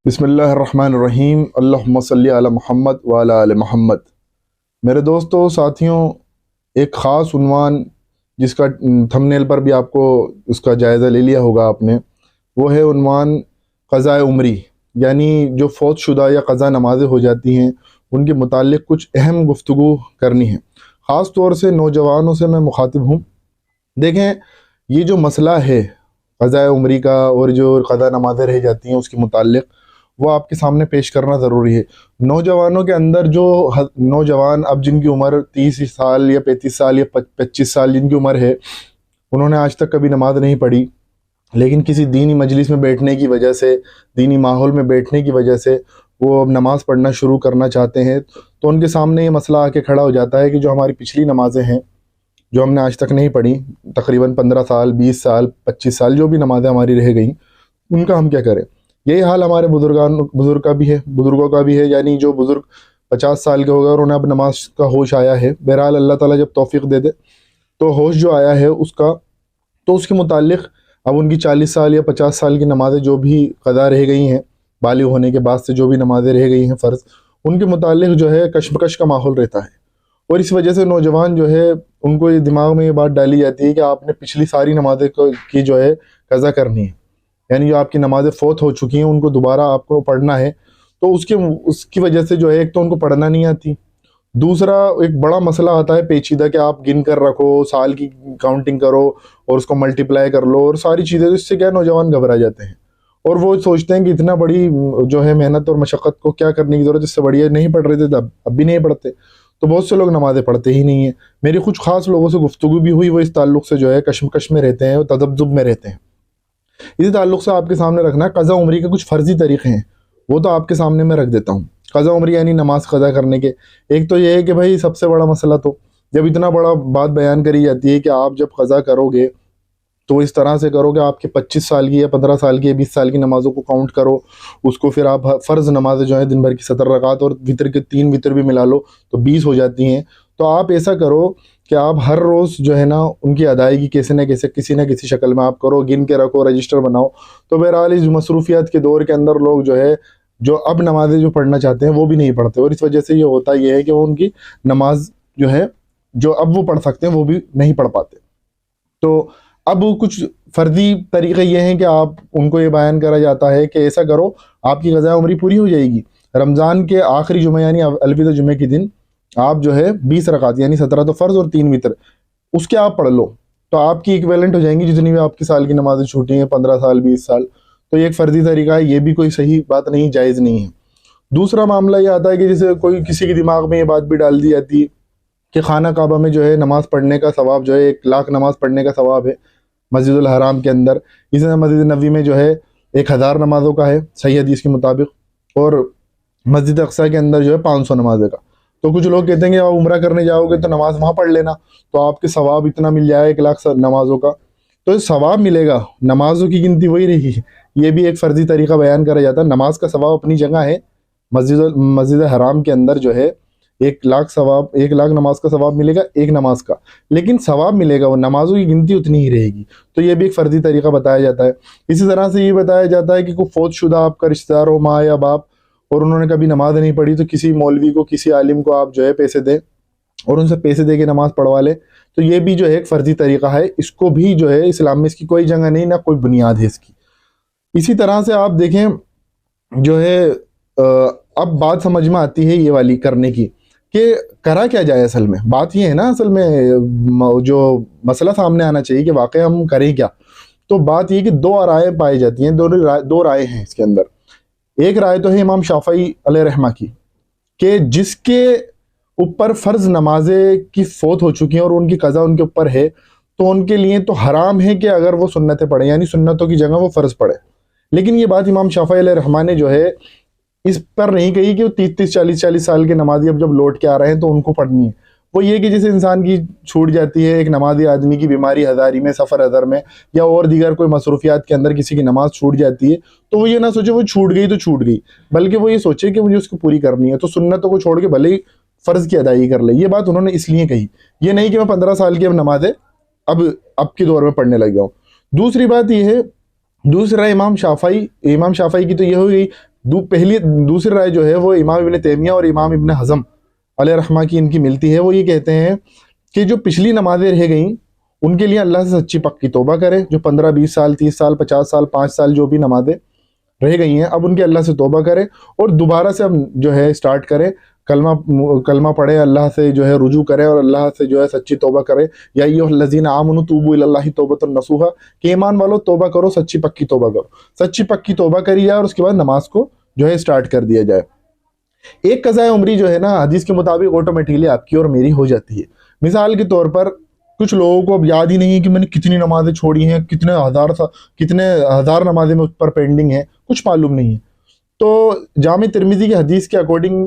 बिस्मिल्लाहिर्रहमानिर्रहीम अल्लाहुम्मा सल्ली अला मुहम्मद व अला आले मोहम्मद। मेरे दोस्तों साथियों, एक ख़ास उन्वान जिसका थंबनेल पर भी आपको उसका जायज़ा ले लिया होगा आपने, वो है उन्वान क़ज़ाए उम्री, यानी जो फ़ौत शुदा या क़ज़ा नमाज़ें हो जाती हैं उनके मुताल्लिक़ कुछ अहम गुफ्तगू करनी है। ख़ास तौर से नौजवानों से मैं मुखातिब हूँ। देखें, ये जो मसला है क़ज़ाए उम्री का और जो क़ज़ा नमाज़ें रह जाती हैं उसके मुताल्लिक़, वो आपके सामने पेश करना ज़रूरी है। नौजवानों के अंदर जो नौजवान अब जिनकी उम्र 30 साल या 35 साल या 25 साल जिनकी उम्र है, उन्होंने आज तक कभी नमाज नहीं पढ़ी, लेकिन किसी दीनी मजलिस में बैठने की वजह से, दीनी माहौल में बैठने की वजह से वो अब नमाज़ पढ़ना शुरू करना चाहते हैं, तो उनके सामने ये मसला आके खड़ा हो जाता है कि जो हमारी पिछली नमाज़ें हैं जो हमने आज तक नहीं पढ़ी, तकरीबन 15 साल, 20 साल, 25 साल जो भी नमाज़ें हमारी रह गई, उनका हम क्या करें। यही हाल हमारे बुज़ुर्गों का भी है, यानी जो बुज़ुर्ग 50 साल के हो गए और उन्हें अब नमाज का होश आया है। बहरहाल अल्लाह ताला जब तौफ़ीक़ दे दे तो होश जो आया है उसका, तो उसके मुताल्लिक़ अब उनकी 40 साल या 50 साल की नमाज़ें जो भी क़ज़ा रह गई हैं, बालिग़ होने के बाद से जो भी नमाज़ें रह गई हैं फ़र्ज़, उनके मुताल्लिक़ जो है कशमकश का माहौल रहता है। और इस वजह से नौजवान जो है उनको ये दिमाग में ये बात डाली जाती है कि आपने पिछली सारी नमाज़ें की जो है क़ज़ा करनी है, यानी जो आपकी नमाज़ें फ़ौत हो चुकी हैं उनको दोबारा आपको पढ़ना है। तो उसकी वजह से जो है, एक तो उनको पढ़ना नहीं आती, दूसरा एक बड़ा मसला आता है पेचीदा कि आप गिन कर रखो, साल की काउंटिंग करो और उसको मल्टीप्लाई कर लो और सारी चीज़ें। तो इससे क्या नौजवान घबरा जाते हैं और वो सोचते हैं कि इतना बड़ी जो है मेहनत और मशक्क़त को क्या करने की ज़रूरत, इससे बढ़िया नहीं पढ़ रहे थे तब, अब भी नहीं पढ़ते। तो बहुत से लोग नमाज़ें पढ़ते ही नहीं हैं। मेरी कुछ ख़ास लोगों से गुफ्तगू भी हुई, वो इस ताल्लुक़ से जो है कशमकश में रहते हैं और तज़ब्ज़ुब में रहते हैं। इसी ताल्लुक़ से आपके सामने रखना क़ज़ा उम्री के कुछ फ़र्ज़ी तरीक़े हैं, वो तो आपके सामने मैं रख देता हूँ। क़ज़ा उम्री यानी नमाज़ क़ज़ा करने के, एक तो ये है कि भाई सबसे बड़ा मसला, तो जब इतना बड़ा बात बयान करी जाती है कि आप जब क़ज़ा करोगे तो इस तरह से करो कि आपके 25 साल की या 15 साल की या 20 साल की नमाज़ों को काउंट करो, उसको फिर आप फ़र्ज़ नमाज़ें जो है दिन भर की 17 रकात और वितर के 3 वितर भी मिला लो तो 20 हो जाती हैं। तो आप ऐसा करो कि आप हर रोज़ जो है ना उनकी अदायगी कैसे न कैसे किसी न किसी शक्ल में आप करो, गिन के रखो, रजिस्टर बनाओ। तो बहरहाल इस मसरूफ़ियत के दौर के अंदर लोग जो है, जो अब नमाज़ें जो पढ़ना चाहते हैं वो भी नहीं पढ़ते, और इस वजह से ये होता ये है कि वो उनकी नमाज जो है, जो अब वो पढ़ सकते हैं वो भी नहीं पढ़ पाते। तो अब कुछ फ़र्ज़ी तरीक़े ये हैं कि आप उनको ये बयान करा जाता है कि ऐसा करो, आपकी क़ज़ा उम्री पूरी हो जाएगी। रमज़ान के आखिरी जुमे यानी अलविदा जुमे के दिन आप जो है 20 रकात यानी 17 तो फ़र्ज़ और 3 वितर उसके आप पढ़ लो, तो आपकी इक्विवेलेंट हो जाएंगी जितनी भी आपकी साल की नमाज़ें छूटी हैं, 15 साल 20 साल। तो ये एक फ़र्ज़ी तरीका है, ये भी कोई सही बात नहीं, जायज़ नहीं है। दूसरा मामला ये आता है कि जैसे कोई किसी के दिमाग में ये बात भी डाल दी जाती है कि खाना काबा में जो है नमाज़ पढ़ने का सवाब जो है 1 लाख नमाज़ पढ़ने का सवाब है मस्जिदुल हराम के अंदर। इसी तरह मस्जिद नबी में जो है 1000 नमाज़ों का है सही हदीस के मुताबिक, और मस्जिद अक्सा के अंदर जो है 500 नमाज़ें का। तो कुछ लोग कहते हैं कि आप उम्रा करने जाओगे तो नमाज वहाँ पढ़ लेना, तो आपके सवाब इतना मिल जाएगा 1 लाख नमाज़ों का, तो सवाब मिलेगा, नमाज़ों की गिनती वही रहेगी। ये भी एक फ़र्ज़ी तरीका बयान करा जाता है। नमाज का सवाब अपनी जगह है, मस्जिद हराम के अंदर जो है 1 लाख नमाज का सवाब मिलेगा, एक नमाज का, लेकिन सवाब मिलेगा, वो नमाजों की गिनती उतनी ही रहेगी। तो ये भी एक फ़र्ज़ी तरीका बताया जाता है। इसी तरह से ये बताया जाता है कि कोई फ़ौत शुदा आपका रिश्तेदार हो, माँ या बाप, और उन्होंने कभी नमाज नहीं पढ़ी, तो किसी मौलवी को, किसी आलिम को आप जो है पैसे दें और उनसे पैसे दे के नमाज़ पढ़वा लें। तो ये भी जो है एक फ़र्ज़ी तरीका है, इसको भी जो है इस्लाम में इसकी कोई जगह नहीं, ना कोई बुनियाद है इसकी। इसी तरह से आप देखें जो है अब बात समझ में आती है ये वाली करने की कि करा क्या जाए। असल में बात ये है ना, असल में जो मसला सामने आना चाहिए कि वाकई हम करें क्या। तो बात ये कि 2 राय पाई जाती हैं, 2 राय हैं इसके अंदर। एक राय तो है इमाम शाफ़ई अलैहिर्रहमा की, कि जिसके ऊपर फ़र्ज़ नमाज़ें की फ़ौत हो चुकी हैं और उनकी क़ज़ा उनके ऊपर है, तो उनके लिए तो हराम है कि अगर वो सुन्नतें पढ़ें, यानी सुन्नतों की जगह वो फ़र्ज़ पढ़े। लेकिन ये बात इमाम शाफ़ई अलैहिर्रहमा ने जो है इस पर नहीं कही कि वो 30-30, 40-40 साल के नमाज़ी अब जब लौट के आ रहे हैं तो उनको पढ़नी है। वो ये कि जैसे इंसान की छूट जाती है, एक नमाज़ी आदमी की बीमारी हज़ारी में, सफ़र हज़र में, या और दीगर कोई मसरूफ़ियात के अंदर किसी की नमाज़ छूट जाती है, तो वो ये ना सोचे वो छूट गई तो छूट गई, बल्कि वो ये सोचे कि मुझे उसको पूरी करनी है। तो सुन्नतों को छोड़ के भले ही फ़र्ज़ की अदायगी कर ले। ये बात उन्होंने इसलिए कही, ये नहीं कि मैं 15 साल की अब नमाज़ें अब के दौर में पढ़ने लग जाऊँ। दूसरी बात ये है, दूसरा इमाम शाफ़ई की तो ये हो गई दूसरी राय जो है वो इमाम इब्न तैमिया और इमाम इब्न हज़म अलैहिर्रहमा की इनकी मिलती है। वो ये कहते हैं कि जो पिछली नमाजें रह गई उनके लिए अल्लाह से सच्ची पक्की तौबा करे। जो 15-20 साल, 30 साल, 50 साल, 5 साल जो भी नमाजें रह गई हैं, अब उनके अल्लाह से तौबा करे और दोबारा से अब जो है स्टार्ट करें, कलमा कलमा पढ़े, अल्लाह से जो है रुजू करे और अल्लाह से जो है सच्ची तौबा करे। या अय्युहल्लज़ीना आमनू तूबू इलल्लाहि तौबतन नसूहा, कि ईमान वालों तौबा करो, सच्ची पक्की तौबा करो। सच्ची पक्की तौबा करी जाए और उसके बाद नमाज को जो है स्टार्ट कर दिया जाए। एक कज़ाए उम्री जो है ना, हदीस के मुताबिक ऑटोमेटिकली आपकी और मेरी हो जाती है। मिसाल के तौर पर कुछ लोगों को अब याद ही नहीं है कि मैंने कितनी नमाजें छोड़ी हैं, कितने हज़ार नमाजें में उस पर पेंडिंग है, कुछ मालूम नहीं है। तो जामे तिरमिज़ी की हदीस के अकॉर्डिंग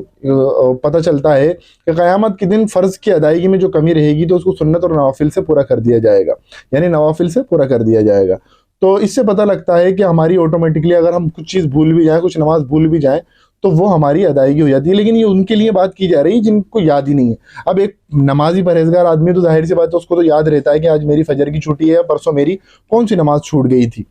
पता चलता है कि क़यामत के दिन फ़र्ज़ की अदायगी में जो कमी रहेगी तो उसको सुन्नत और नवाफिल से पूरा कर दिया जाएगा, यानी नवाफिल से पूरा कर दिया जाएगा। तो इससे पता लगता है कि हमारी ऑटोमेटिकली अगर हम कुछ चीज़ भूल भी जाएँ, कुछ नमाज भूल भी जाएँ, तो वो हमारी अदायगी हो जाती है। लेकिन ये उनके लिए बात की जा रही है जिनको याद ही नहीं है। अब एक नमाजी परहेजगार आदमी तो जाहिर सी बात है उसको तो याद रहता है कि आज मेरी फजर की छुट्टी है, परसों मेरी कौन सी नमाज छूट गई थी।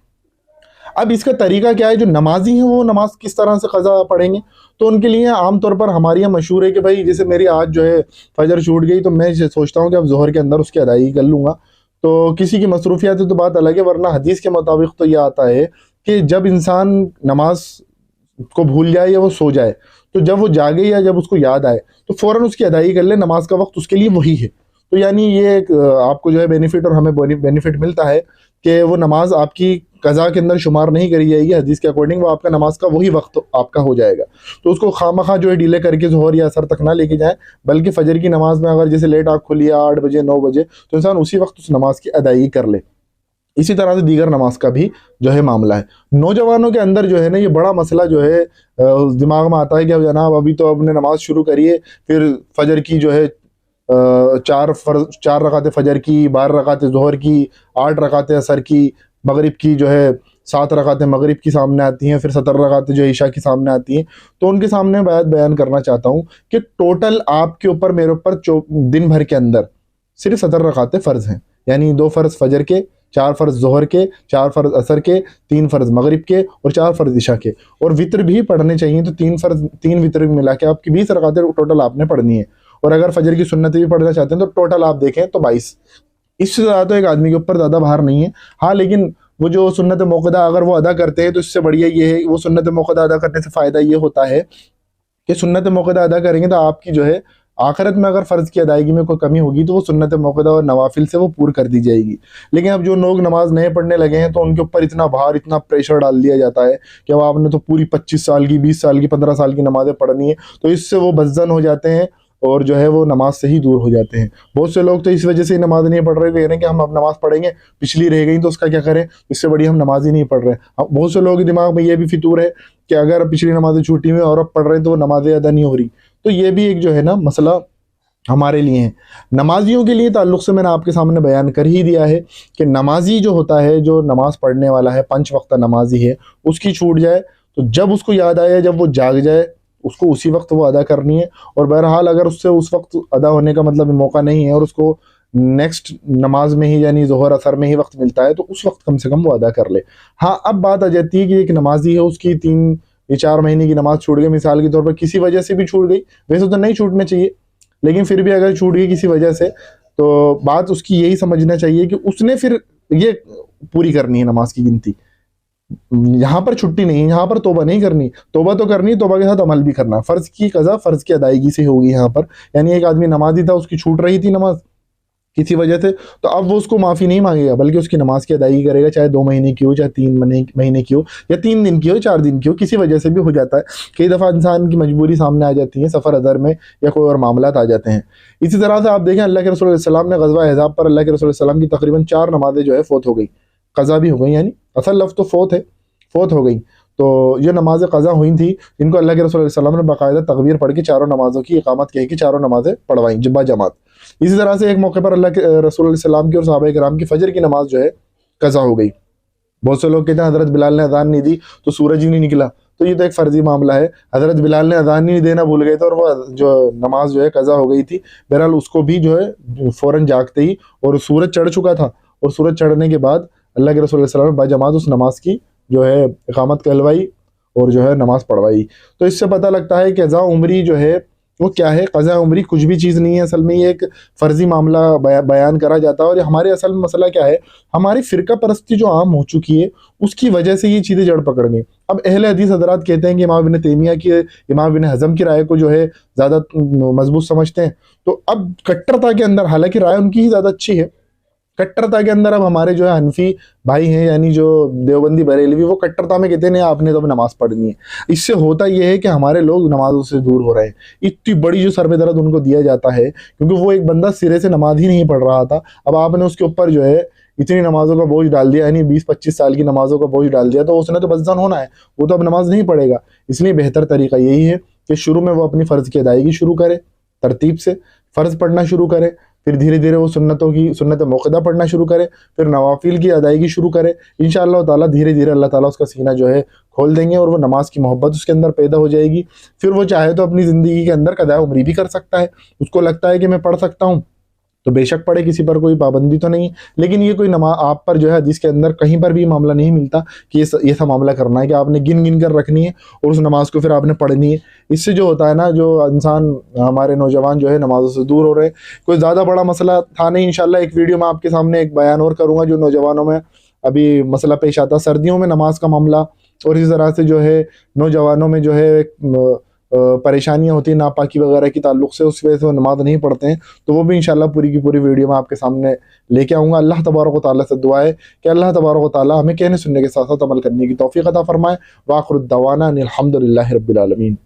अब इसका तरीका क्या है, जो नमाजी हैं वो नमाज किस तरह से कज़ा पढ़ेंगे। तो उनके लिए आमतौर पर हमारे यहाँ मशहूर है कि भाई जैसे मेरी आज जो है फजर छूट गई तो मैं सोचता हूँ कि अब ज़ोहर के अंदर उसकी अदायगी कर लूँगा। तो किसी की मसरूफियात है तो बात अलग है, वरना हदीस के मुताबिक तो यह आता है कि जब इंसान नमाज को भूल जाए या वो सो जाए, तो जब वो जागे या जब उसको याद आए तो फ़ौरन उसकी अदायगी कर ले, नमाज का वक्त उसके लिए वही है। तो यानी ये एक आपको जो है बेनिफिट और हमें बेनिफिट मिलता है कि वो नमाज आपकी कज़ा के अंदर शुमार नहीं करी जाएगी हदीस के अकॉर्डिंग, वो आपका नमाज का वही वक्त आपका हो जाएगा। तो उसको खामखा जो है डिले करके ज़ोहर या असर तक ना लेके जाए, बल्कि फजर की नमाज में अगर जैसे लेट आँख खुली 8 बजे 9 बजे तो इंसान उसी वक्त उस नमाज की अदायगी कर ले। इसी तरह से दीगर नमाज का भी जो है मामला है। नौजवानों के अंदर जो है ना ये बड़ा मसला जो है दिमाग में आता है कि अब जनाब अभी तो आपने नमाज शुरू करिए, फिर फजर की जो है 4 रकातें फजर की, 12 रकातें ज़ोहर की, 8 रकातें असर की, मगरिब की जो है 7 रकातें मगरिब की सामने आती हैं, फिर 17 रकातें जो ईशा की सामने आती हैं। तो उनके सामने बयान करना चाहता हूँ कि टोटल आपके ऊपर मेरे ऊपर दिन भर के अंदर सिर्फ 17 रकातें फ़र्ज़ हैं, यानी 2 फ़र्ज़ फजर के, 4 फ़र्ज़ ज़ोहर के, 4 फ़र्ज़ असर के, 3 फ़र्ज़ मगरिब के और 4 फ़र्ज़ इशा के, और वितर भी पढ़ने चाहिए। तो 3 वितर मिला के आपकी 20 रकातें टोटल आपने पढ़नी है। और अगर फजर की सुन्नतें भी पढ़ना चाहते हैं तो टोटल आप देखें तो 22। इससे ज़्यादा तो एक आदमी के ऊपर ज़्यादा भार नहीं है। हाँ, लेकिन वो जो सुन्नत मौक़दा अगर वो अदा करते हैं तो इससे बढ़िया ये है, वो सुन्नत मौक़दा अदा करने से फ़ायदा ये होता है कि सुन्नत मौक़दा अदा करेंगे तो आपकी जो है आखिरत में अगर फ़र्ज़ की अदायगी में कोई कमी होगी तो वो सुन्नत मौक़दा और नवाफिल से वो पूरी कर दी जाएगी। लेकिन अब जो लोग नमाज नए पढ़ने लगे हैं तो उनके ऊपर इतना भार, इतना प्रेशर डाल दिया जाता है कि अब आपने तो पूरी 25 साल की, 20 साल की, 15 साल की नमाज़ें पढ़नी है। तो इससे वो बज़्ज़न हो जाते हैं और जो है वो नमाज से ही दूर हो जाते हैं। बहुत से लोग तो इस वजह से नमाज नहीं पढ़ रहे, कह रहे हैं कि हम अब नमाज पढ़ेंगे, पिछली रह गई तो उसका क्या करें, इससे बढ़िया हम नमाज ही नहीं पढ़ रहे। अब बहुत से लोगों के दिमाग में ये भी फितूर है कि अगर पिछली नमाजें छूटी हुई और अब पढ़ रहे हैं तो वो नमाजें अदा नहीं हो रही। तो ये भी एक जो है ना मसला हमारे लिए है। नमाजियों के लिए ताल्लुक़ से मैंने आपके सामने बयान कर ही दिया है कि नमाजी जो होता है, जो नमाज़ पढ़ने वाला है, 5 वक्त नमाजी है, उसकी छूट जाए तो जब उसको याद आए, जब वो जाग जाए, उसको उसी वक्त वो अदा करनी है। और बहरहाल अगर उससे उस वक्त अदा होने का मतलब मौका नहीं है और उसको नेक्स्ट नमाज में ही यानी ज़ोहर असर में ही वक्त मिलता है तो उस वक्त कम से कम वो अदा कर ले। हाँ, अब बात आ जाती है कि एक नमाजी है, उसकी 3 या 4 महीने की नमाज छूट गई, मिसाल के तौर पर किसी वजह से भी छूट गई, वैसे तो नहीं छूटना चाहिए लेकिन फिर भी अगर छूट गई किसी वजह से, तो बात उसकी यही समझना चाहिए कि उसने फिर ये पूरी करनी है नमाज की गिनती। यहाँ पर छुट्टी नहीं, यहाँ पर तौबा नहीं करनी, तौबा तो करनी, तौबा के साथ अमल भी करना। फ़र्ज़ की कज़ा फ़र्ज़ की अदायगी से होगी यहाँ पर। यानी एक आदमी नमाजी था, उसकी छूट रही थी नमाज किसी वजह से, तो अब वो उसको माफ़ी नहीं मांगेगा बल्कि उसकी नमाज की अदायगी करेगा, चाहे 2 महीने की हो, चाहे 3 महीने की हो, या 3 दिन की हो, 4 दिन की हो, किसी वजह से भी हो जाता है। कई दफ़ा इंसान की मजबूरी सामने आ जाती है, सफ़र अदर में या कोई और मामलात आ जाते हैं। इसी तरह से आप देखें अल्लाह के रसूल सल्लल्लाहु अलैहि वसल्लम ने ग़ज़वा अहज़ाब पर अल्लाह के रसूल सल्लल्लाहु अलैहि वसल्लम की तकरीबन 4 नमाज़ें जो है फ़ौत हो गई, कज़ा भी हो गई, यानी असल लफ्ज़ तो फ़ौत है, फ़ौत हो गई। तो ये नमाज़ें क़ज़ा हुई थी, इनको अल्लाह के रसूल सल्लल्लाहु अलैहि वसल्लम ने बाकायदा तकबीर पढ़ के चारों नमाज़ों की इकामत कह के चारों नमाज़ें पढ़वाई जमात। इसी तरह से एक मौके पर अल्लाह के रसूल सल्लल्लाहु अलैहि वसल्लम की और सहाबाए किराम की फजर की नमाज जो है कज़ा हो गई। बहुत से लोग कहते हैं हज़रत बिलाल ने अज़ान नहीं दी तो सूरज ही नहीं निकला, तो ये तो एक फ़र्जी मामला है। हज़रत बिलाल ने अज़ान नहीं देना भूल गए थे और वह जो नमाज जो है कज़ा हो गई थी। बहरहाल उसको भी जो है फ़ौरन जागते ही, और सूरज चढ़ चुका था, और सूरज चढ़ने के बाद अल्लाह के रसूल सल्लल्लाहु अलैहि वसल्लम ने बाजमात उस नमाज की जो है इकामत कहलवाई और जो है नमाज पढ़वाई। तो इससे पता लगता है कि क़ज़ा उम्री जो है वो क्या है। क़ज़ा उम्री कुछ भी चीज़ नहीं है, असल में ये एक फ़र्ज़ी मामला बयान करा जाता है। और हमारे असल में मसला क्या है, हमारी फ़िरका परस्ती जो आम हो चुकी है उसकी वजह से ये चीज़ें जड़ पकड़ गई। अब अहले हदीस हज़रात कहते हैं कि इमाम इब्न तैमिया की, इमाम इब्न हज़म की राय को जो है ज़्यादा मजबूत समझते हैं। तो अब कट्टरता के अंदर, हालांकि राय उनकी ही ज़्यादा अच्छी है, कट्टरता के अंदर अब हमारे जो है हनफी भाई हैं, यानी जो देवबंदी बरेलवी, वो कट्टरता में कहते हैं नहीं आपने तो अब नमाज पढ़नी है। इससे होता यह है कि हमारे लोग नमाजों से दूर हो रहे हैं। इतनी बड़ी जो सर पे दर्द उनको दिया जाता है, क्योंकि वो एक बंदा सिरे से नमाज ही नहीं पढ़ रहा था, अब आपने उसके ऊपर जो है इतनी नमाजों का बोझ डाल दिया, यानी 20-25 साल की नमाजों का बोझ डाल दिया, तो उसने तो बदजन होना है, वो तो अब नमाज नहीं पढ़ेगा। इसलिए बेहतर तरीका यही है कि शुरू में वो अपनी फ़र्ज़ की अदायगी शुरू करे, तरतीब से फ़र्ज़ पढ़ना शुरू करे, फिर धीरे धीरे वो सुन्नत मौक़दा पढ़ना शुरू करे, फिर नवाफिल की अदायगी शुरू करे। इंशाअल्लाह ताला धीरे धीरे अल्लाह ताला उसका सीना जो है खोल देंगे और वो नमाज की मोहब्बत उसके अंदर पैदा हो जाएगी। फिर वो चाहे तो अपनी ज़िंदगी के अंदर क़ज़ा उम्री भी कर सकता है। उसको लगता है कि मैं पढ़ सकता हूँ तो बेशक पढ़े, किसी पर कोई पाबंदी तो नहीं। लेकिन ये कोई नमाज आप पर जो है हदीस के अंदर कहीं पर भी मामला नहीं मिलता कि ये सा मामला करना है कि आपने गिन गिन कर रखनी है और उस नमाज को फिर आपने पढ़नी है। इससे जो होता है ना, जो इंसान, हमारे नौजवान जो है नमाजों से दूर हो रहे हैं। कोई ज़्यादा बड़ा मसला था नहीं, इंशाल्लाह एक वीडियो में आपके सामने एक बयान और करूँगा जो नौजवानों में अभी मसला पेश आता है, सर्दियों में नमाज का मामला, और इस तरह से जो है नौजवानों में जो है परेशानियां होती हैं नापाकी वगैरह की ताल्लुक से, उस वजह से वो नमाज नहीं पढ़ते हैं। तो वो भी इंशाल्लाह पूरी की पूरी वीडियो में आपके सामने लेके आऊँगा। अल्लाह तबारक व तआला से दुआ है कि अल्लाह तबारक व तआला हमें कहने सुनने के साथ साथ अमल करने की तौफीक अता फरमाए। व आखिर दवाना अनिल हम्दुलिल्लाहि रब्बिल आलमीन।